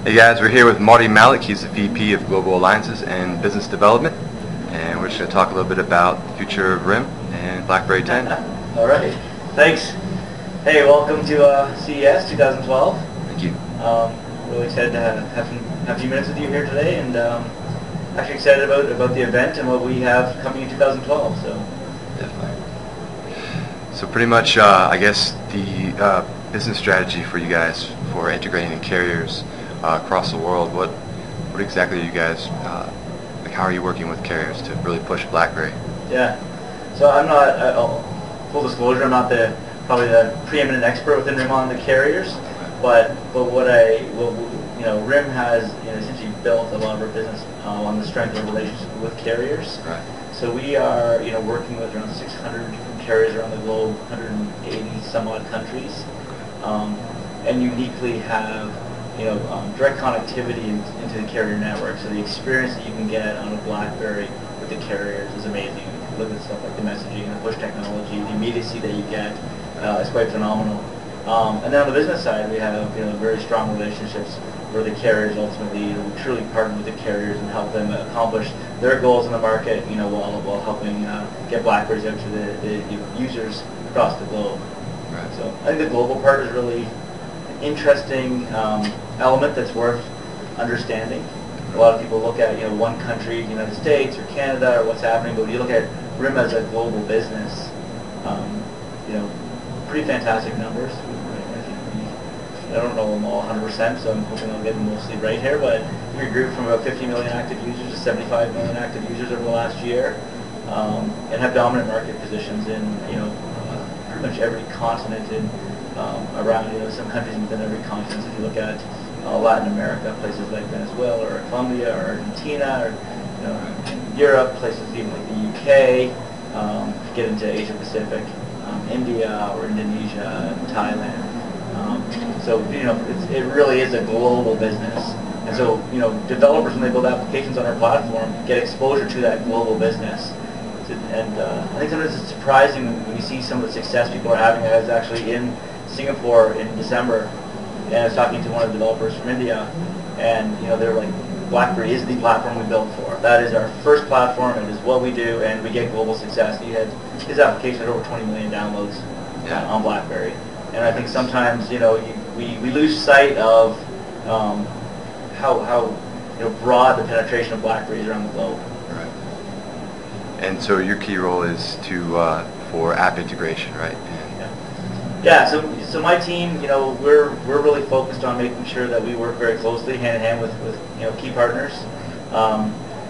Hey guys, we're here with Marty Malik. He's the VP of Global Alliances and Business Development, and we're just going to talk a little bit about the future of RIM and BlackBerry 10. All right, thanks. Hey, welcome to CES 2012. Thank you. Really excited to have a few minutes with you here today, and actually excited about the event and what we have coming in 2012. So definitely. So pretty much, I guess the business strategy for you guys for integrating in carriers across the world. What exactly are you guys like? How are you working with carriers to really push BlackBerry? Yeah. So I'm not. Full disclosure, I'm not probably the preeminent expert within RIM on the carriers, but RIM has essentially built a lot of our business on the strength of relationship with carriers. Right. So we are working with around 600 different carriers around the globe, 180 some odd countries, and uniquely have direct connectivity into the carrier network. So the experience that you can get on a BlackBerry with the carriers is amazing. If you look at stuff like the messaging and the push technology, the immediacy that you get is quite phenomenal. And then on the business side, we have very strong relationships where the carriers ultimately truly partner with the carriers and help them accomplish their goals in the market, while helping get BlackBerries out to the users across the globe. Right. So I think the global part is really an interesting element that's worth understanding. A lot of people look at one country, the United States or Canada, or what's happening, but when you look at RIM as a global business, pretty fantastic numbers. I don't know them all 100%, so I'm hoping I'll get them mostly right here, but we grew from about 50 million active users to 75 million active users over the last year, and have dominant market positions in pretty much every continent in around some countries within every continent. So if you look at Latin America, places like Venezuela or Colombia or Argentina, or Europe, places even like the UK, get into Asia Pacific, India or Indonesia, and Thailand. So it really is a global business, and so developers, when they build applications on our platform, get exposure to that global business. And I think sometimes it's surprising when you see some of the success people are having. I was actually in Singapore in December, and I was talking to one of the developers from India, and they're like, BlackBerry is the platform we built for. That is our first platform. It is what we do, and we get global success. His application had over 20 million downloads on BlackBerry, and I think sometimes we lose sight of how broad the penetration of BlackBerry is around the globe. Right. And so your key role is for app integration, right? Yeah, so my team, we're really focused on making sure that we work very closely, hand in hand with key partners,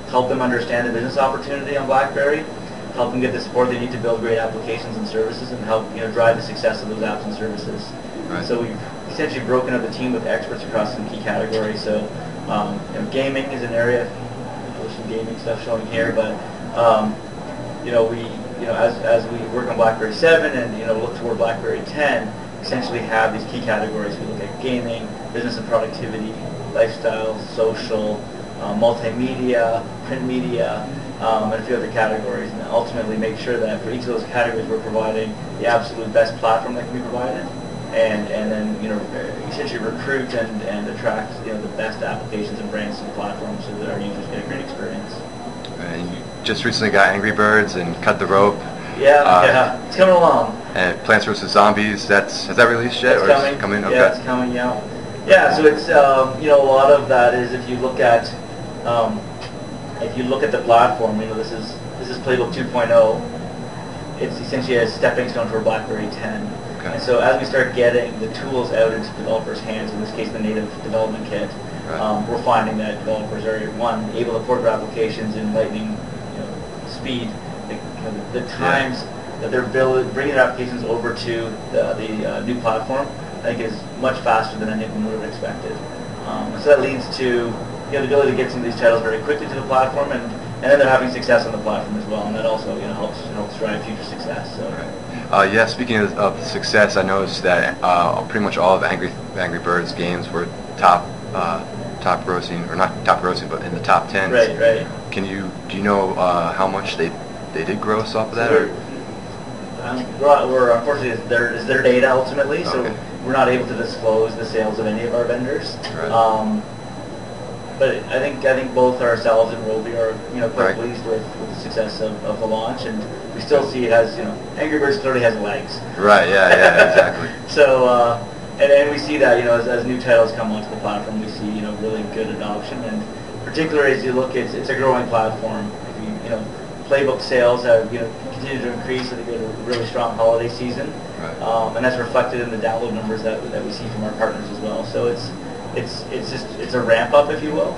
help them understand the business opportunity on BlackBerry, help them get the support they need to build great applications and services, and help drive the success of those apps and services. Right. So we've essentially broken up the team with experts across some key categories. So gaming is an area. There's some gaming stuff showing here, but as we work on BlackBerry 7 and look toward BlackBerry 10, essentially have these key categories. We look at gaming, business and productivity, lifestyle, social, multimedia, print media, and a few other categories, and ultimately make sure that for each of those categories we're providing the absolute best platform that can be provided, and then essentially recruit and attract the best applications and brands to the platform so that our users get a great experience. And you just recently got Angry Birds and Cut the Rope. Yeah, it's coming along. And Plants vs. Zombies, has that released yet? It's coming. Is it coming? Okay. Yeah, it's coming. Yeah. So it's a lot of that is if you look at the platform, this is Playbook 2.0. It's essentially a stepping stone for BlackBerry 10. Okay. And so as we start getting the tools out into developers' hands, in this case the native development kit, right, we're finding that developers are able to port their applications in lightning speed. The times that they're bringing their applications over to the new platform, I think, is much faster than any of them would have expected. So that leads to the ability to get some of these titles very quickly to the platform, and then they're having success on the platform as well, and that also helps drive future success. So. Right. Yeah. Speaking of success, I noticed that pretty much all of Angry Birds games were top grossing, or not top grossing, but in the top 10. Right. Do you know how much they did gross off of that? We're unfortunately it's their data ultimately, so okay, we're not able to disclose the sales of any of our vendors. Right. but I think both ourselves and Roby are quite Right. pleased with the success of the launch, and we still see it has Angry Birds clearly has legs. Right. Yeah. Yeah. Exactly. So and we see that as new titles come onto the platform, we see really good adoption, and particularly as you look, it's a growing platform. If Playbook sales have continued to increase. I think we had a really strong holiday season, Right. and that's reflected in the download numbers that we see from our partners as well. So it's a ramp up, if you will,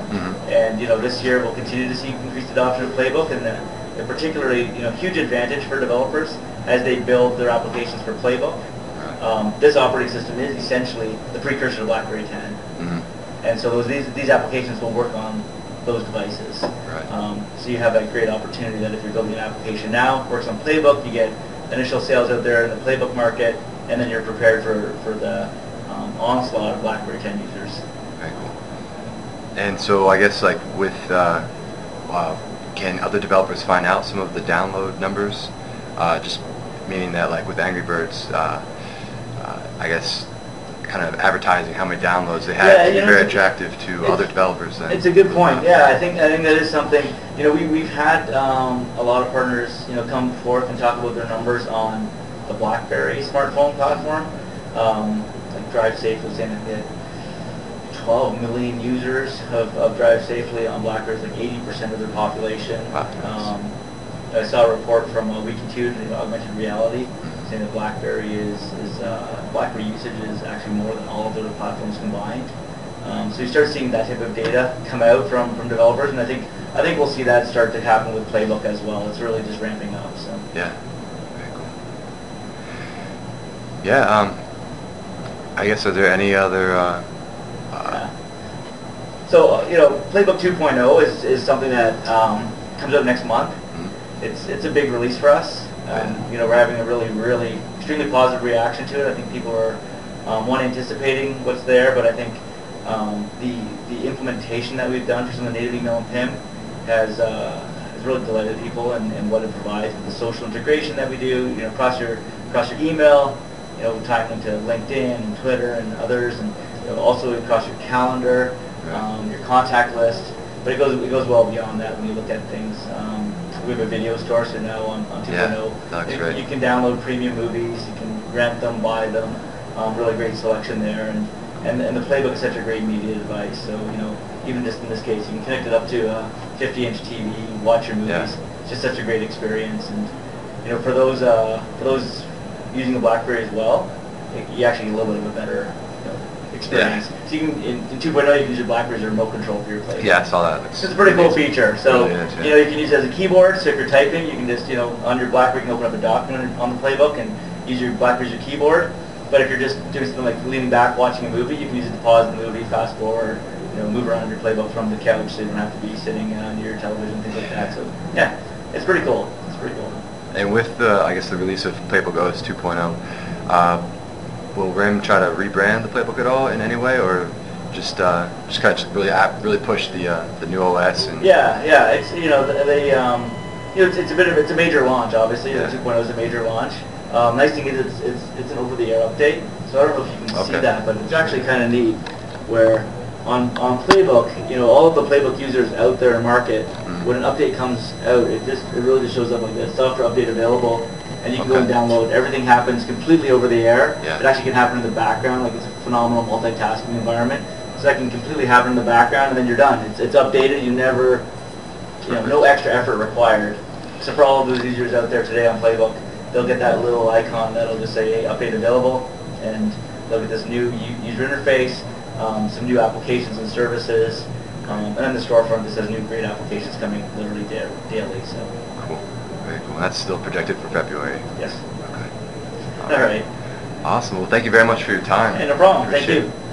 and this year we'll continue to see increased adoption of Playbook, and particularly huge advantage for developers as they build their applications for Playbook. This operating system is essentially the precursor to BlackBerry 10, and so these applications will work on those devices. Right. So you have that great opportunity that if you're building an application now, works on Playbook, you get initial sales out there in the Playbook market, and then you're prepared for the onslaught of BlackBerry 10 users. Very cool. And so I guess like with can other developers find out some of the download numbers? Just meaning that like with Angry Birds, I guess kind of advertising how many downloads they have to be very attractive to other developers. It's a good point. Yeah, I think that is something. We've had a lot of partners come forth and talk about their numbers on the BlackBerry smartphone platform. Like Drive Safe was saying that they had 12 million users of Drive Safely on BlackBerry, like 80% of their population. Wow. I saw a report from Wikitude, augmented reality, saying that BlackBerry BlackBerry usage is actually more than all of the other platforms combined. So you start seeing that type of data come out from developers, and I think we'll see that start to happen with Playbook as well. It's really just ramping up. So yeah, very cool. Yeah, I guess are there any other? Yeah. So Playbook 2.0 is something that comes out next month. It's a big release for us. We're having a really extremely positive reaction to it. I think people are anticipating what's there, but I think the implementation that we've done for some of the native email and PIM has really delighted people, and what it provides with the social integration that we do across your email, tying them to LinkedIn and Twitter and others, and also across your calendar, your contact list. But it goes well beyond that when you look at things. We have a video store, so now on 2.0, you can download premium movies, you can rent them, buy them. Really great selection there, and the Playbook is such a great media device. So even just in this case, you can connect it up to a 50-inch TV, watch your movies. Yeah. It's just such a great experience, and for those using the BlackBerry as well, you actually get a little bit of a better experience. Yeah. So you can in 2.0 you can use your BlackBerry as a remote control for your Playbook. Yeah, I saw that. It's a pretty cool feature. So really is, you can use it as a keyboard. So if you're typing, you can just on your BlackBerry you can open up a document on the Playbook and use your BlackBerry as your keyboard. But if you're just doing something like leaning back watching a movie, you can use it to pause the movie, fast forward, move around your Playbook from the couch, so you don't have to be sitting near your television, things like that. So yeah, it's pretty cool. It's pretty cool. And with I guess the release of Playbook OS 2.0, will RIM try to rebrand the Playbook at all in any way, or just kind of really push the new OS? And yeah, it's it's a major launch. Obviously, the 2.0 is a major launch. Nice thing is it's an over-the-air update, so I don't know if you can see that, but it's actually kind of neat. Where on Playbook, all of the Playbook users out there in market, when an update comes out, it really just shows up like this: software update available, and you can go and download. Everything happens completely over the air. Yeah. It actually can happen in the background, like it's a phenomenal multitasking environment. So that can completely happen in the background, and then you're done. It's updated. You never, no extra effort required. So for all of those users out there today on Playbook, they'll get that little icon that'll just say, hey, update available, and they'll get this new user interface, some new applications and services, and then the storefront that says new great applications coming literally daily. So cool, very cool. And that's still projected for February. Yes. Okay. All right. Awesome. Well, thank you very much for your time. Hey, no problem. Appreciate Thank you. it.